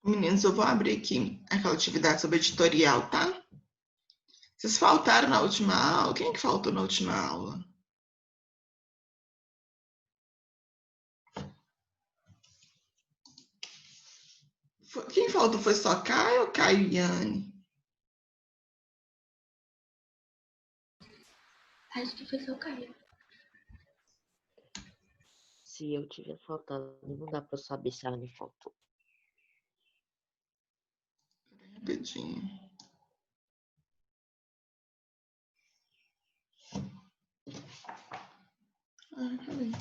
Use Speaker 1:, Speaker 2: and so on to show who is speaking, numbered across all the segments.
Speaker 1: Meninos, eu vou abrir aqui aquela atividade sobre editorial, tá? Vocês faltaram na última aula? Quem que faltou na última aula? Quem faltou foi só Caio ou Caio e Yane?
Speaker 2: Acho que foi só o Caio.
Speaker 3: Se eu tiver faltado, não dá pra saber se ela me faltou.
Speaker 1: Rapidinho. Peraí.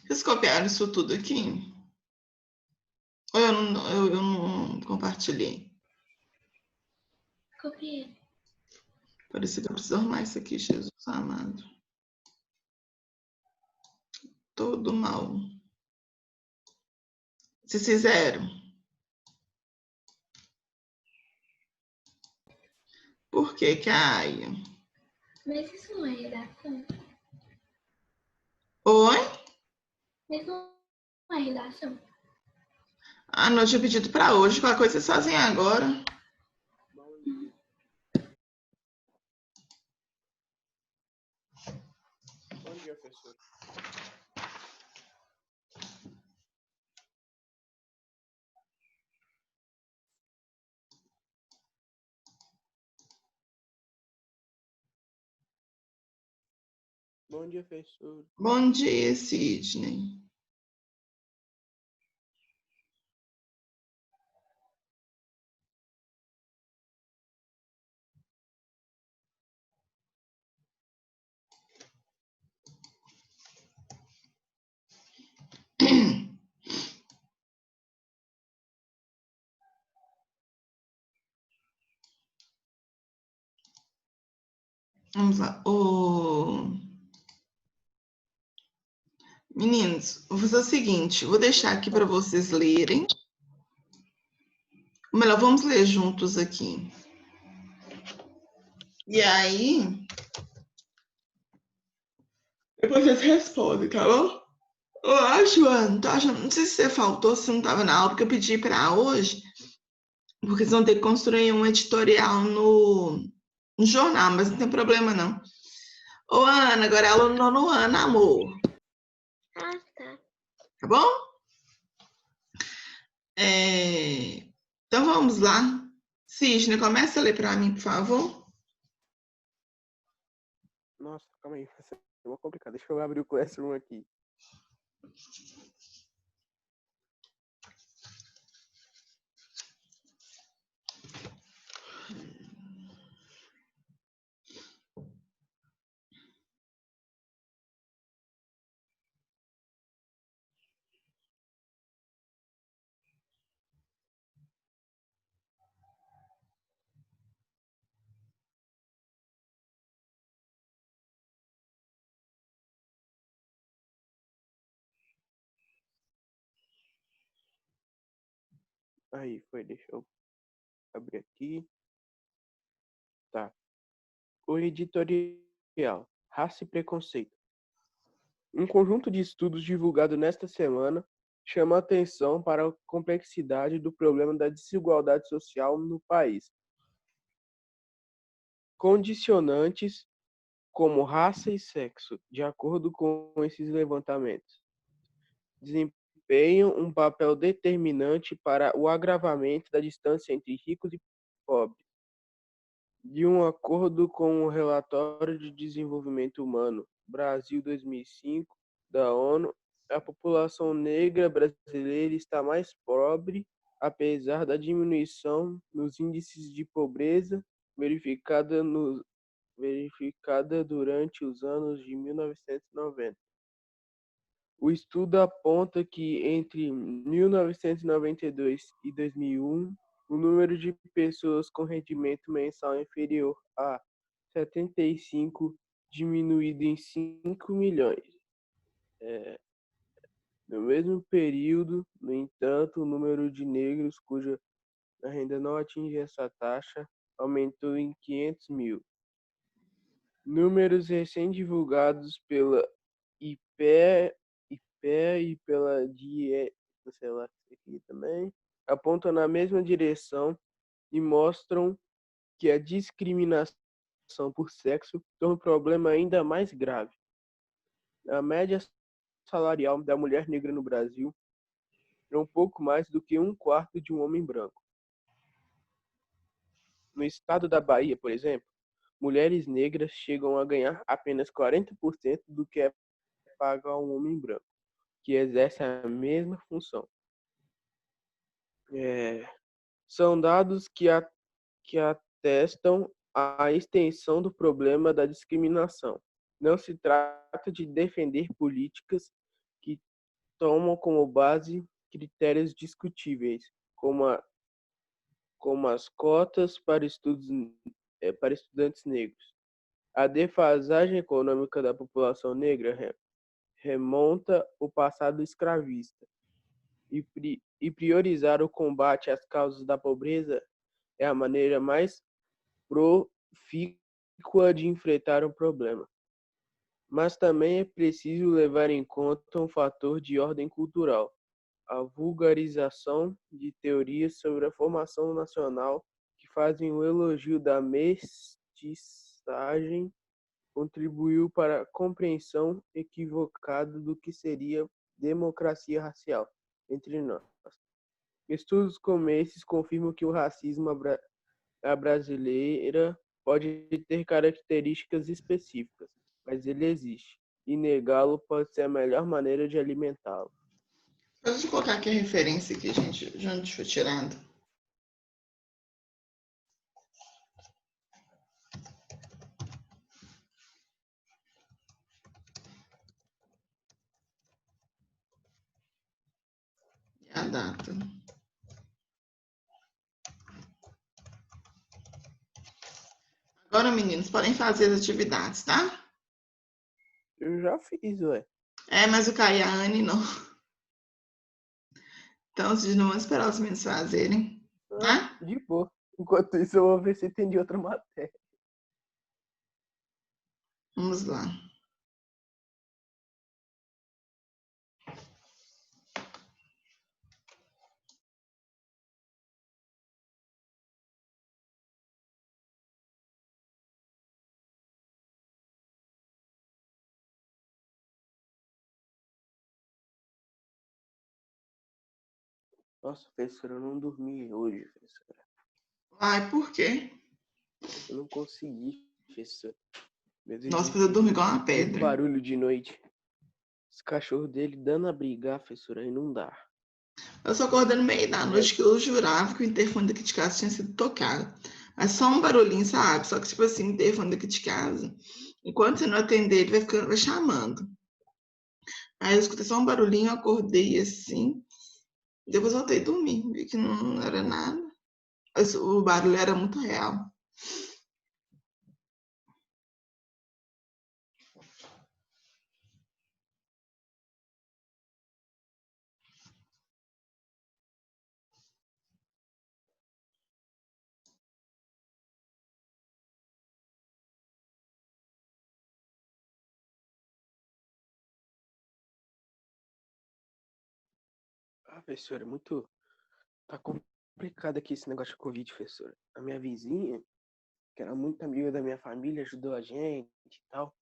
Speaker 1: Vocês copiaram isso tudo aqui? Ou eu não compartilhei?
Speaker 2: Copiei.
Speaker 1: Parecia que eu preciso arrumar isso aqui, Jesus amado. Todo mal. Vocês fizeram? Por que, Caio?
Speaker 2: Mas isso não é redação?
Speaker 1: Oi?
Speaker 2: Mas não é redação?
Speaker 1: Ah, não tinha pedido para hoje. Qualquer coisa vocês fazem agora.
Speaker 4: Bom dia, professor. Bom dia, professor.
Speaker 1: Bom dia, Sidney. Vamos lá. Meninos, vou fazer o seguinte, vou deixar aqui para vocês lerem. Ou melhor, vamos ler juntos aqui. E aí, depois vocês respondem, tá bom? Eu acho, Ana, não sei se você faltou, se não estava na aula, porque eu pedi para hoje, porque vocês vão ter que construir um editorial no jornal, mas não tem problema não. Ô, Ana, agora é aula no nono ano, amor.
Speaker 2: Ah, tá.
Speaker 1: Tá bom? Então vamos lá. Sidney, começa a ler para mim, por favor.
Speaker 4: Nossa, calma aí. Vai ser uma complicada. Deixa eu abrir o Classroom aqui. Aí, foi. Deixa eu abrir aqui. Tá. O editorial. Raça e preconceito. Um conjunto de estudos divulgado nesta semana chama a atenção para a complexidade do problema da desigualdade social no país. Condicionantes como raça e sexo, de acordo com esses levantamentos, desempenham um papel determinante para o agravamento da distância entre ricos e pobres. De um acordo com o Relatório de Desenvolvimento Humano Brasil 2005 da ONU, a população negra brasileira está mais pobre, apesar da diminuição nos índices de pobreza verificada durante os anos de 1990. O estudo aponta que entre 1992 e 2001, o número de pessoas com rendimento mensal inferior a 75 diminuído em 5 milhões. No mesmo período, no entanto, o número de negros cuja ainda não atinge essa taxa, aumentou em 500 mil. Números recém-divulgados pela IPEA e pela DIE, sei lá, aqui também, apontam na mesma direção e mostram que a discriminação por sexo torna o problema ainda mais grave. A média salarial da mulher negra no Brasil é um pouco mais do que um quarto de um homem branco. No estado da Bahia, por exemplo, mulheres negras chegam a ganhar apenas 40% do que é pago a um homem branco, que exerce a mesma função. São dados que atestam a extensão do problema da discriminação. Não se trata de defender políticas que tomam como base critérios discutíveis, como as cotas para estudantes negros. A defasagem econômica da população negra remonta ao passado escravista, e priorizar o combate às causas da pobreza é a maneira mais profícua de enfrentar o problema. Mas também é preciso levar em conta um fator de ordem cultural: a vulgarização de teorias sobre a formação nacional que fazem o elogio da mestiçagem contribuiu para a compreensão equivocada do que seria democracia racial entre nós. Estudos como esses confirmam que o racismo à brasileira pode ter características específicas, mas ele existe, e negá-lo pode ser a melhor maneira de alimentá-lo.
Speaker 1: Deixa eu colocar aqui a referência que a gente, de onde foi tirado. E a data. Agora, meninos, podem fazer as atividades, tá?
Speaker 4: Eu já fiz, ué.
Speaker 1: Mas o Caio e a Anne não. Então, vocês não vão esperar os meninos fazerem, tá?
Speaker 4: De boa. Enquanto isso, eu vou ver se tem de outra matéria.
Speaker 1: Vamos lá.
Speaker 4: Nossa, professora, eu não dormi hoje, professora.
Speaker 1: Ai, por quê?
Speaker 4: Eu não consegui, professora.
Speaker 1: Nossa, mas eu dormi igual uma pedra.
Speaker 4: Barulho de noite. Os cachorros dele dando a brigar, professora, aí não dá.
Speaker 1: Eu só acordei no meio da noite que eu jurava que o interfone daqui de casa tinha sido tocado. Mas só um barulhinho, sabe? Só que, tipo assim, o interfone daqui de casa, enquanto você não atender, ele vai chamando. Aí eu escutei só um barulhinho, eu acordei assim. Depois eu voltei a dormir, vi que não era nada. O barulho era muito real.
Speaker 4: Professora, tá complicado aqui esse negócio de Covid, professora. A minha vizinha, que era muito amiga da minha família, ajudou a gente e tal.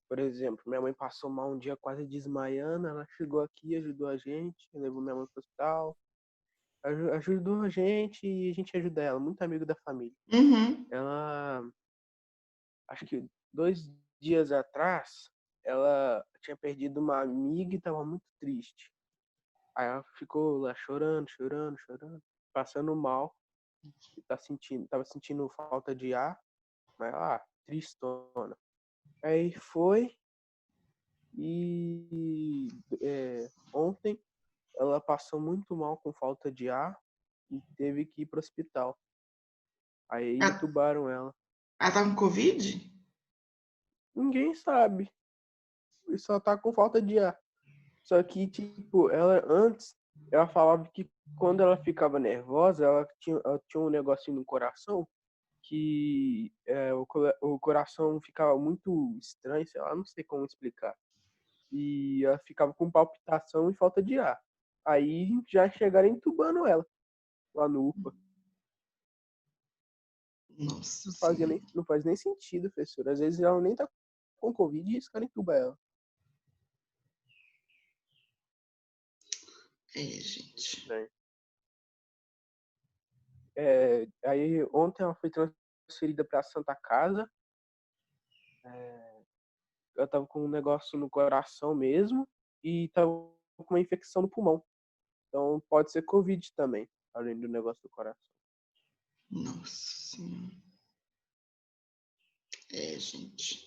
Speaker 4: Por exemplo, minha mãe passou mal um dia quase desmaiando, ela chegou aqui, ajudou a gente, levou minha mãe pro hospital, ajudou a gente e a gente ajuda ela, muito amigo da família.
Speaker 1: Uhum.
Speaker 4: Ela, acho que 2 dias atrás, ela tinha perdido uma amiga e tava muito triste. Aí ela ficou lá chorando, passando mal, tava sentindo falta de ar, mas tristona. Aí foi e ontem ela passou muito mal com falta de ar e teve que ir pro hospital. Aí
Speaker 1: Ela,
Speaker 4: entubaram ela.
Speaker 1: ela tá com Covid?
Speaker 4: Ninguém sabe. E só tá com falta de ar. Só que, tipo, ela antes Ela falava que quando ela ficava nervosa, ela tinha um negocinho no coração que o coração ficava muito estranho, sei lá, não sei como explicar. E ela ficava com palpitação e falta de ar. Aí já chegaram entubando ela lá no UPA.
Speaker 1: Nossa
Speaker 4: Nem,
Speaker 1: Senhora.
Speaker 4: não faz nem sentido, professor. Às vezes ela nem tá com Covid e os caras entubam ela.
Speaker 1: Gente.
Speaker 4: Né? Aí ontem ela foi transferida para a Santa Casa. Ela tava com um negócio no coração mesmo e tava com uma infecção no pulmão. Então pode ser Covid também, além do negócio do coração.
Speaker 1: Nossa Senhora. Gente.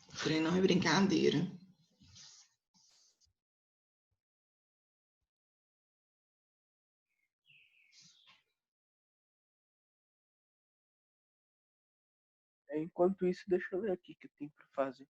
Speaker 1: O trem não é brincadeira.
Speaker 4: Enquanto isso, deixa eu ver aqui o que tem para fazer.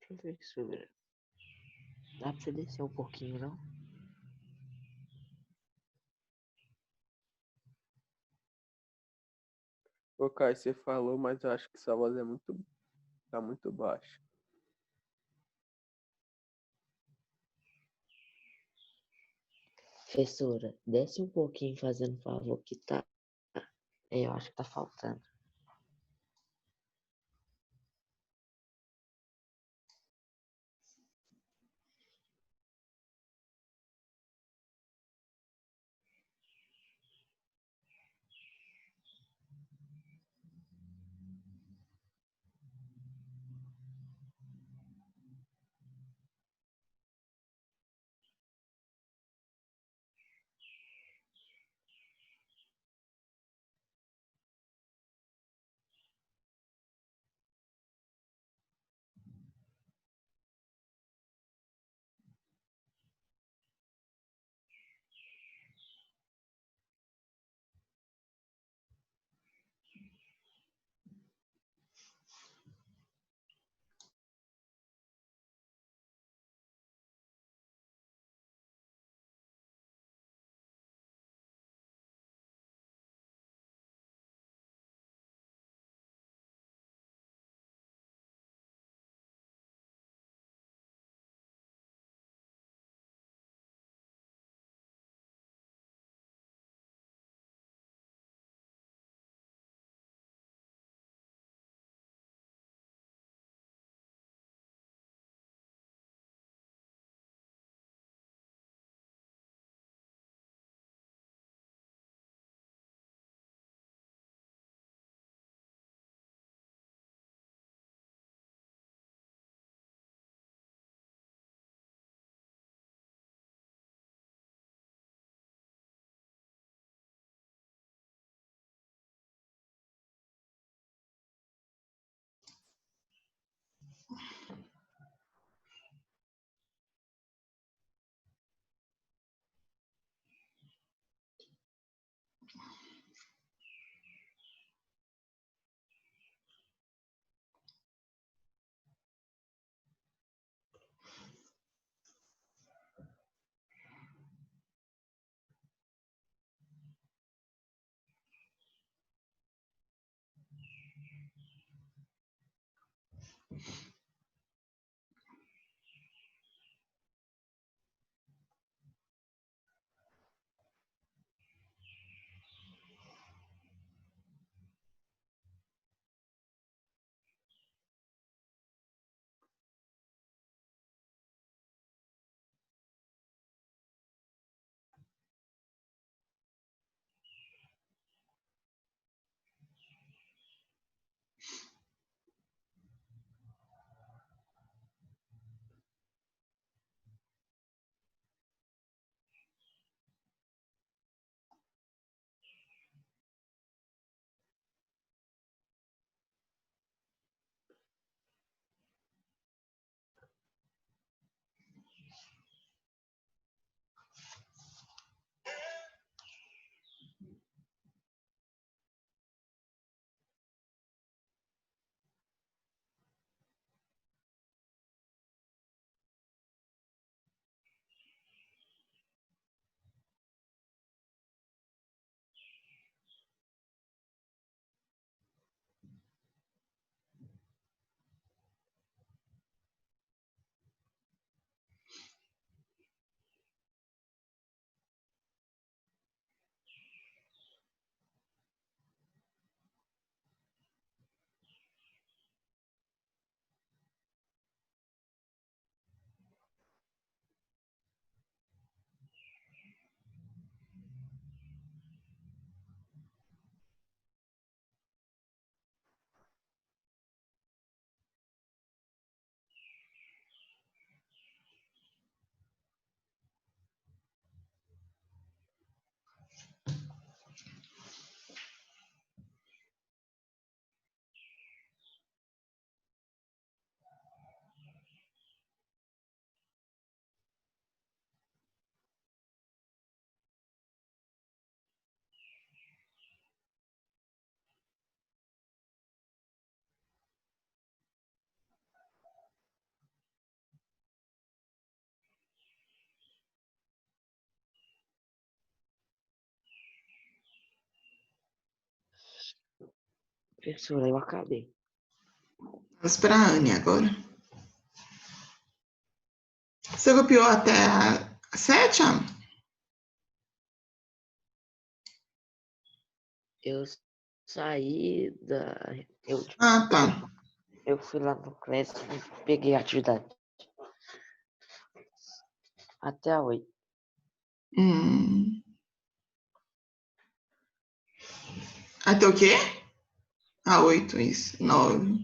Speaker 3: Deixa eu ver isso, velho. Dá pra você descer um pouquinho, não?
Speaker 4: Ô, Caio, você falou, mas eu acho que sua voz tá muito baixa.
Speaker 3: Professora, desce um pouquinho fazendo favor que tá. Eu acho que tá faltando. Professora, eu acabei.
Speaker 1: Vamos para a Anne agora. Você copiou até a 7, Ana?
Speaker 3: Eu saí da. Eu, tipo,
Speaker 1: Ah, tá.
Speaker 3: eu fui lá no Class e peguei a atividade. Até a 8.
Speaker 1: Até o quê? A 8, isso. 9.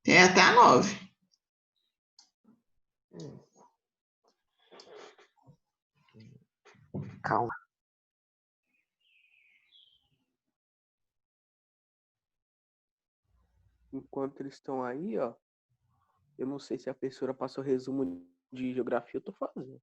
Speaker 1: Tem até a 9.
Speaker 3: Calma.
Speaker 4: Enquanto eles estão aí, ó, eu não sei se a professora passou resumo de geografia, eu tô fazendo.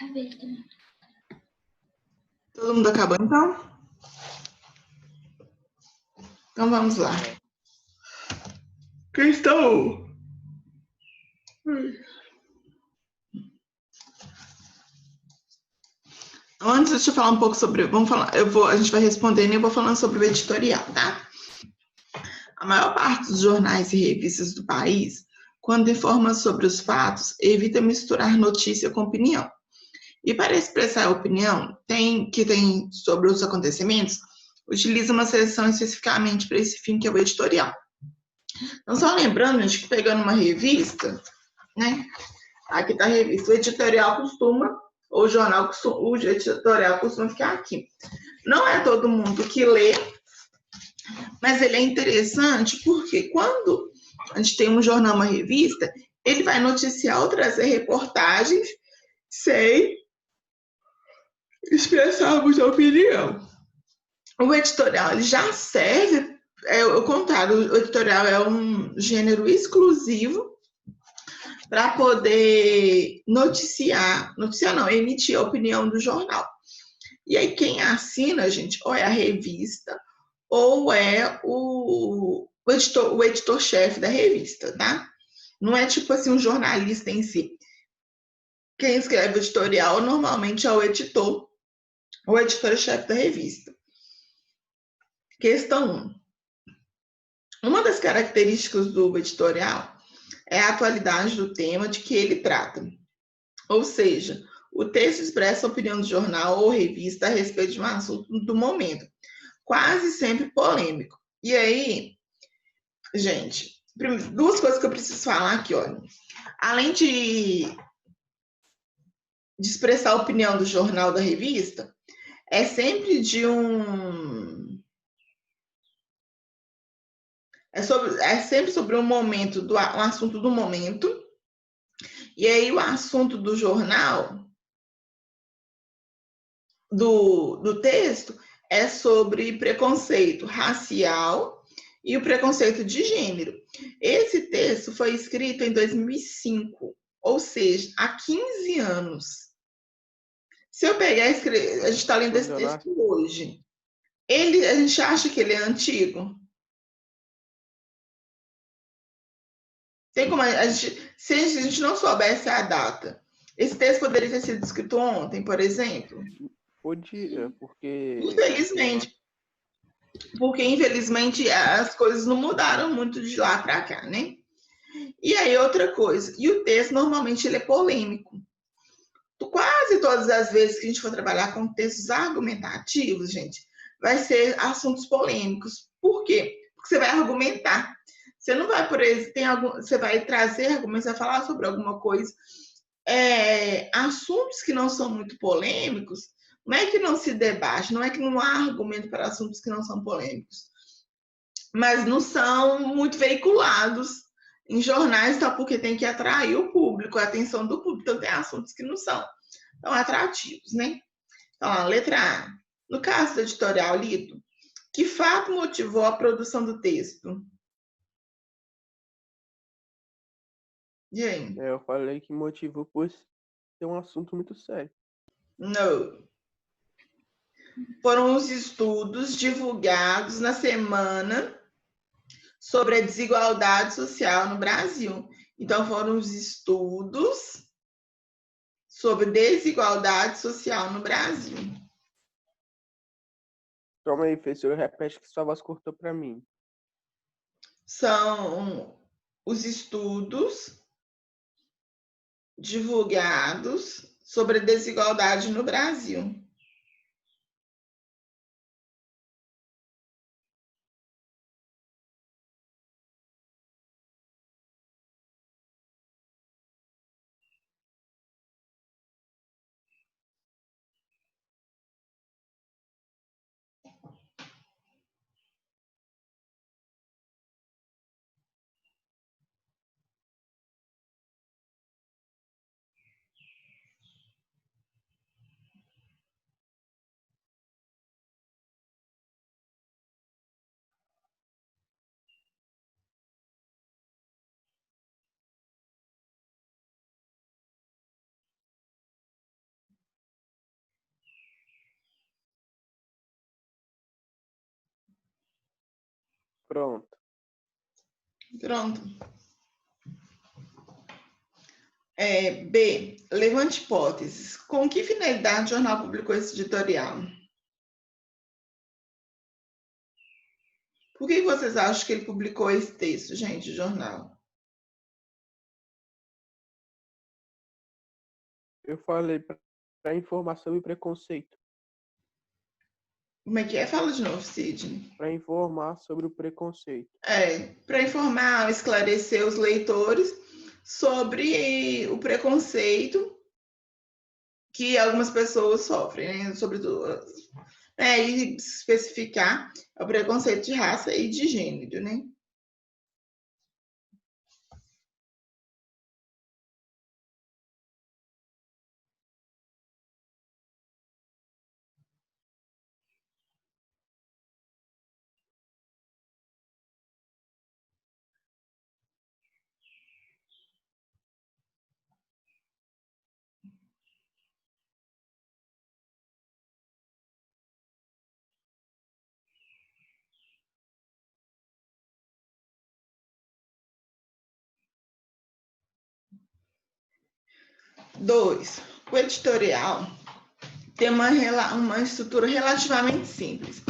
Speaker 2: Acabei também.
Speaker 1: Todo mundo acabou, então? Então vamos lá. Questão. Antes, deixa eu falar um pouco sobre. Vamos falar. A gente vai respondendo e eu vou falando sobre o editorial, tá? A maior parte dos jornais e revistas do país, quando informa sobre os fatos, evita misturar notícia com opinião. E para expressar a opinião que tem sobre os acontecimentos, utiliza uma seção especificamente para esse fim, que é o editorial. Então, só lembrando, gente, que pegando uma revista, né? Aqui está a revista. O editorial costuma, ou o editorial costuma ficar aqui. Não é todo mundo que lê, mas ele é interessante porque quando a gente tem um jornal, uma revista, ele vai noticiar ou trazer reportagens sem expressar muita opinião. O editorial ele já serve, o contrário, o editorial é um gênero exclusivo para poder emitir a opinião do jornal. E aí quem assina, gente, ou é a revista, ou é o editor-chefe da revista, tá? Não é tipo assim um jornalista em si. Quem escreve o editorial normalmente é o editor, ou editor-chefe da revista. Questão 1. Uma das características do editorial é a atualidade do tema de que ele trata. Ou seja, o texto expressa a opinião do jornal ou revista a respeito de um assunto do momento, quase sempre polêmico. E aí, gente, duas coisas que eu preciso falar aqui, olha. Além de expressar a opinião do jornal, da revista, é sempre é sempre sobre um momento, um assunto do momento. E aí o assunto do jornal, do texto, é sobre preconceito racial e o preconceito de gênero. Esse texto foi escrito em 2005, ou seja, há 15 anos. Se eu pegar e escrever, a gente está lendo esse texto hoje. A gente acha que ele é antigo? Tem como se a gente não soubesse a data, esse texto poderia ter sido escrito ontem, por exemplo?
Speaker 4: Podia, porque...
Speaker 1: Infelizmente. Porque, infelizmente, as coisas não mudaram muito de lá para cá, né? E aí, outra coisa. E o texto, normalmente, ele é polêmico. Quase todas as vezes que a gente for trabalhar com textos argumentativos, gente, vai ser assuntos polêmicos. Por quê? Porque você vai argumentar. Você não vai, por exemplo, você vai trazer argumentos, vai falar sobre alguma coisa. Assuntos que não são muito polêmicos, não é que não se debate, não é que não há argumento para assuntos que não são polêmicos, mas não são muito veiculados em jornais, tá? Porque tem que atrair o público, a atenção do público. Então, tem assuntos que não são tão atrativos, né? Então, a letra A. No caso do editorial lido, que fato motivou a produção do texto? E aí?
Speaker 4: Eu falei que motivou por ser um assunto muito sério.
Speaker 1: Não. Foram os estudos divulgados na semana sobre a desigualdade social no Brasil. Então, foram os estudos sobre desigualdade social no Brasil.
Speaker 4: Calma aí, professor, repete que sua voz cortou para mim.
Speaker 1: São os estudos divulgados sobre a desigualdade no Brasil.
Speaker 4: Pronto.
Speaker 1: Pronto. B. Levante hipóteses. Com que finalidade o jornal publicou esse editorial? Por que vocês acham que ele publicou esse texto, gente, jornal?
Speaker 4: Eu falei para informar sobre preconceito.
Speaker 1: Como é que é? Fala de novo, Sidney.
Speaker 4: Para informar sobre o preconceito.
Speaker 1: Para informar, esclarecer os leitores sobre o preconceito que algumas pessoas sofrem, né? Sobretudo, e especificar o preconceito de raça e de gênero, né? Dois, o editorial tem uma estrutura relativamente simples.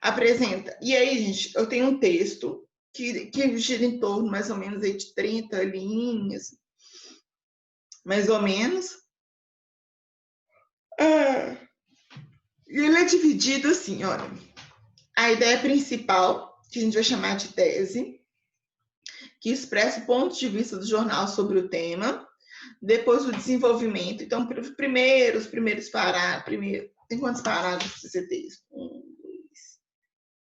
Speaker 1: Apresenta. E aí, gente, eu tenho um texto que gira em torno mais ou menos aí de 30 linhas, mais ou menos. E ele é dividido assim, olha. A ideia principal, que a gente vai chamar de tese, que expressa o ponto de vista do jornal sobre o tema. Depois o desenvolvimento. Então, os primeiros parágrafos. Tem quantos parágrafos esse texto? 1, 2,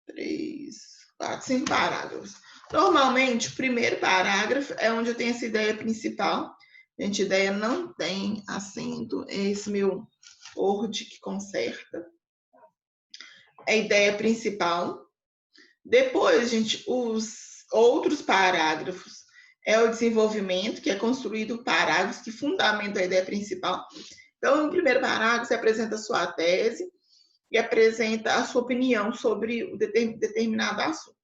Speaker 1: 3, 4, 5 parágrafos. Normalmente, o primeiro parágrafo é onde eu tenho essa ideia principal. Gente, ideia não tem acento. É esse meu Word que conserta. É a ideia principal. Depois, gente, os outros parágrafos é o desenvolvimento, que é construído parágrafos que fundamentam a ideia principal. Então, no primeiro parágrafo, você apresenta a sua tese e apresenta a sua opinião sobre o determinado assunto.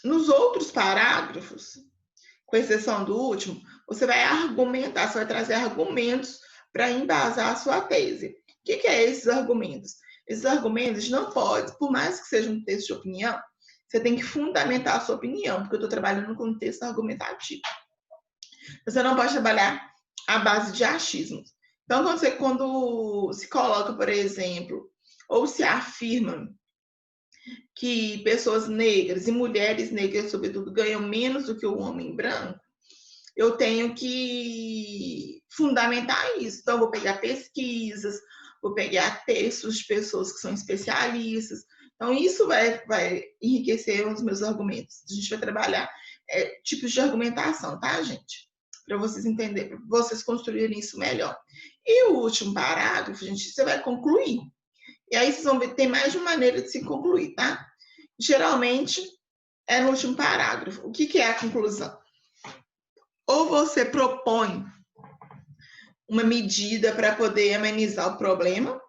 Speaker 1: Nos outros parágrafos, com exceção do último, você vai argumentar, você vai trazer argumentos para embasar a sua tese. O que é esses argumentos? Esses argumentos não podem, por mais que seja um texto de opinião, você tem que fundamentar a sua opinião, porque eu estou trabalhando com um texto argumentativo. Você não pode trabalhar à base de achismos. Então, quando se coloca, por exemplo, ou se afirma que pessoas negras e mulheres negras, sobretudo, ganham menos do que o homem branco, eu tenho que fundamentar isso. Então, vou pegar pesquisas, vou pegar textos de pessoas que são especialistas. Então, isso vai enriquecer os meus argumentos. A gente vai trabalhar tipos de argumentação, tá, gente? Para vocês entenderem, para vocês construírem isso melhor. E o último parágrafo, gente, você vai concluir. E aí vocês vão ver que tem mais de uma maneira de se concluir, tá? Geralmente, é no último parágrafo. O que é a conclusão? Ou você propõe uma medida para poder amenizar o problema,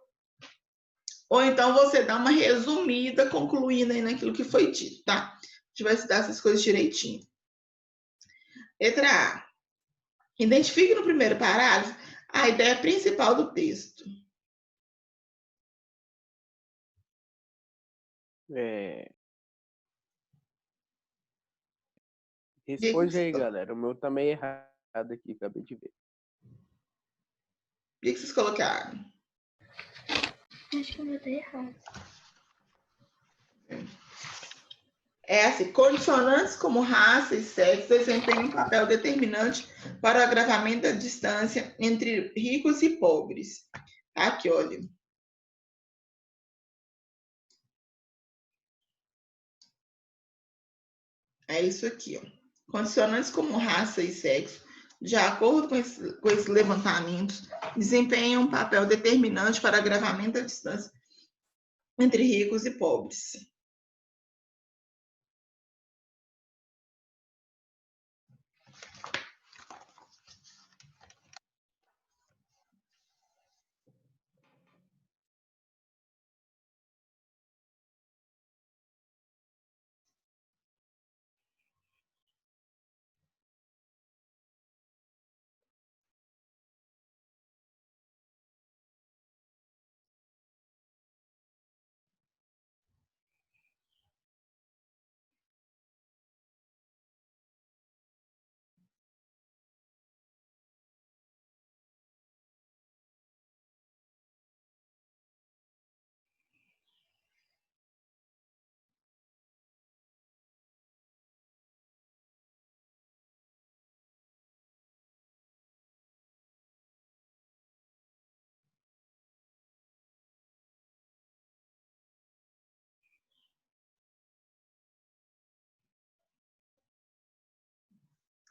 Speaker 1: ou então você dá uma resumida concluindo aí naquilo que foi dito, tá? gente vai estudar essas coisas direitinho. Letra A. Identifique no primeiro parágrafo a ideia principal do texto.
Speaker 4: Responde aí, galera. O meu tá meio errado aqui, acabei de ver.
Speaker 1: O que vocês colocaram?
Speaker 2: Acho que eu botei errado.
Speaker 1: É assim, condicionantes como raça e sexo desempenham um papel determinante para o agravamento da distância entre ricos e pobres. Aqui, olha. É isso aqui, ó. Condicionantes como raça e sexo, de acordo com esses levantamentos, desempenham um papel determinante para o agravamento da distância entre ricos e pobres.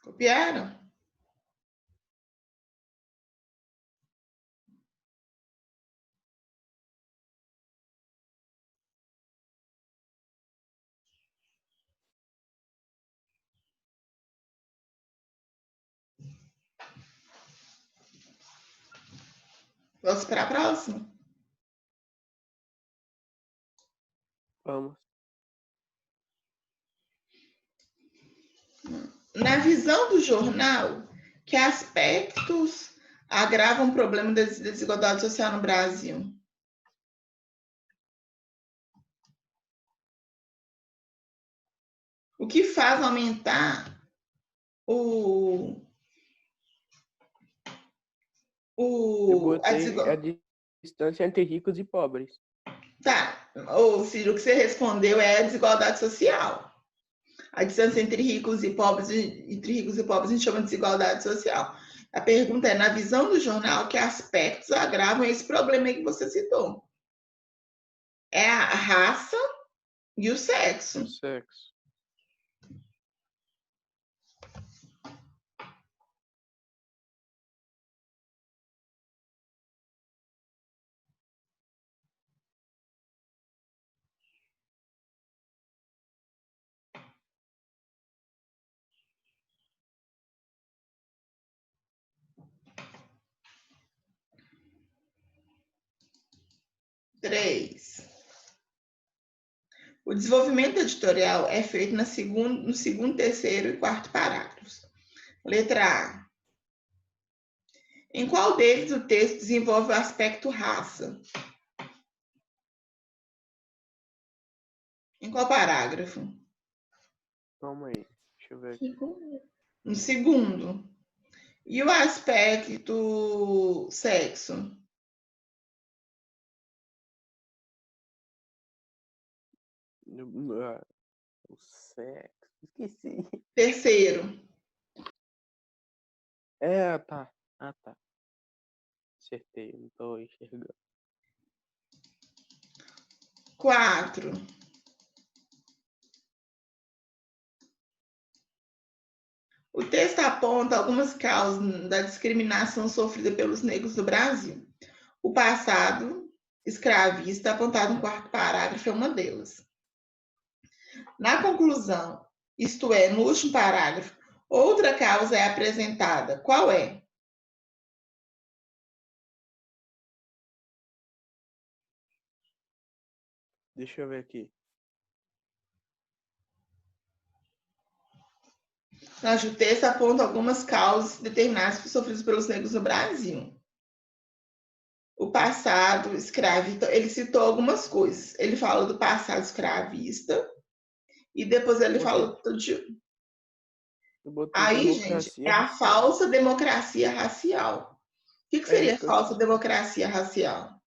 Speaker 1: Copiaram? Vamos para a próxima?
Speaker 4: Vamos.
Speaker 1: Na visão do jornal, que aspectos agravam o problema da desigualdade social no Brasil? O que faz aumentar
Speaker 4: Eu
Speaker 1: a
Speaker 4: botei a
Speaker 1: desigualdade?
Speaker 4: distância entre ricos e pobres.
Speaker 1: Tá, ou Ciro, o que você respondeu é a desigualdade social. A distância entre ricos e pobres, a gente chama de desigualdade social. A pergunta é, na visão do jornal, que aspectos agravam esse problema aí que você citou? É a raça e o sexo.
Speaker 4: O sexo.
Speaker 1: Três. O desenvolvimento editorial é feito no segundo, terceiro e quarto parágrafos. Letra A. Em qual deles o texto desenvolve o aspecto raça? Em qual parágrafo?
Speaker 4: Calma aí. Deixa eu ver aqui.
Speaker 2: Segundo.
Speaker 1: No segundo. E o aspecto sexo?
Speaker 4: O sexo. Esqueci.
Speaker 1: Terceiro.
Speaker 4: Tá. Ah, tá. Acertei. Não tô enxergando.
Speaker 1: Quatro. O texto aponta algumas causas da discriminação sofrida pelos negros no Brasil. O passado escravista, apontado no quarto parágrafo, é uma delas. Na conclusão, isto é, no último parágrafo, outra causa é apresentada. Qual é?
Speaker 4: Deixa eu ver aqui.
Speaker 1: Na o texto aponta algumas causas determinadas sofridas pelos negros no Brasil. O passado escravista, ele citou algumas coisas. Ele fala do passado escravista e depois ele fala de...
Speaker 4: Eu botei
Speaker 1: Aí, gente, é
Speaker 4: democracia
Speaker 1: a
Speaker 4: racial.
Speaker 1: falsa democracia racial. O que
Speaker 4: É
Speaker 1: seria
Speaker 4: isso que eu
Speaker 1: falsa
Speaker 4: disse.
Speaker 1: democracia racial?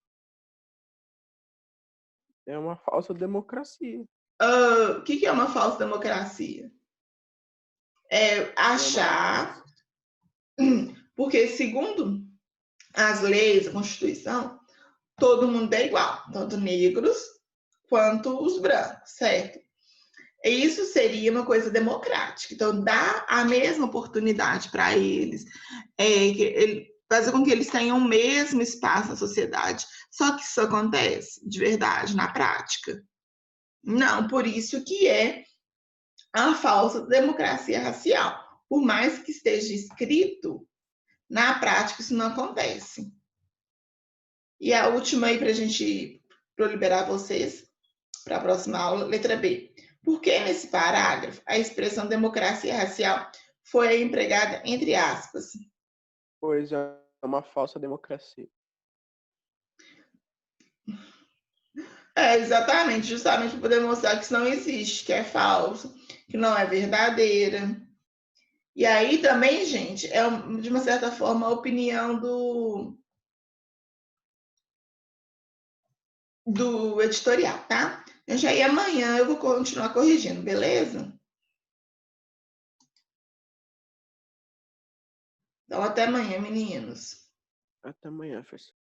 Speaker 4: É uma falsa democracia.
Speaker 1: O que é uma falsa democracia? É
Speaker 4: É uma
Speaker 1: achar, porque segundo as leis, a Constituição, todo mundo é igual, tanto negros quanto os brancos, certo? E isso seria uma coisa democrática. Então, dá a mesma oportunidade para eles, fazer com que eles tenham o mesmo espaço na sociedade. Só que isso acontece de verdade, na prática. Não, por isso que é a falsa democracia racial. Por mais que esteja escrito, na prática isso não acontece. E a última aí para para eu liberar vocês para a próxima aula, letra B. Por que nesse parágrafo a expressão democracia racial foi empregada entre aspas?
Speaker 4: Pois é uma falsa democracia.
Speaker 1: Exatamente, justamente para poder mostrar que isso não existe, que é falso, que não é verdadeira. E aí também, gente, de uma certa forma a opinião do editorial, tá? Gente, aí amanhã eu vou continuar corrigindo, beleza? Então, até amanhã, meninos.
Speaker 4: Até amanhã, professor.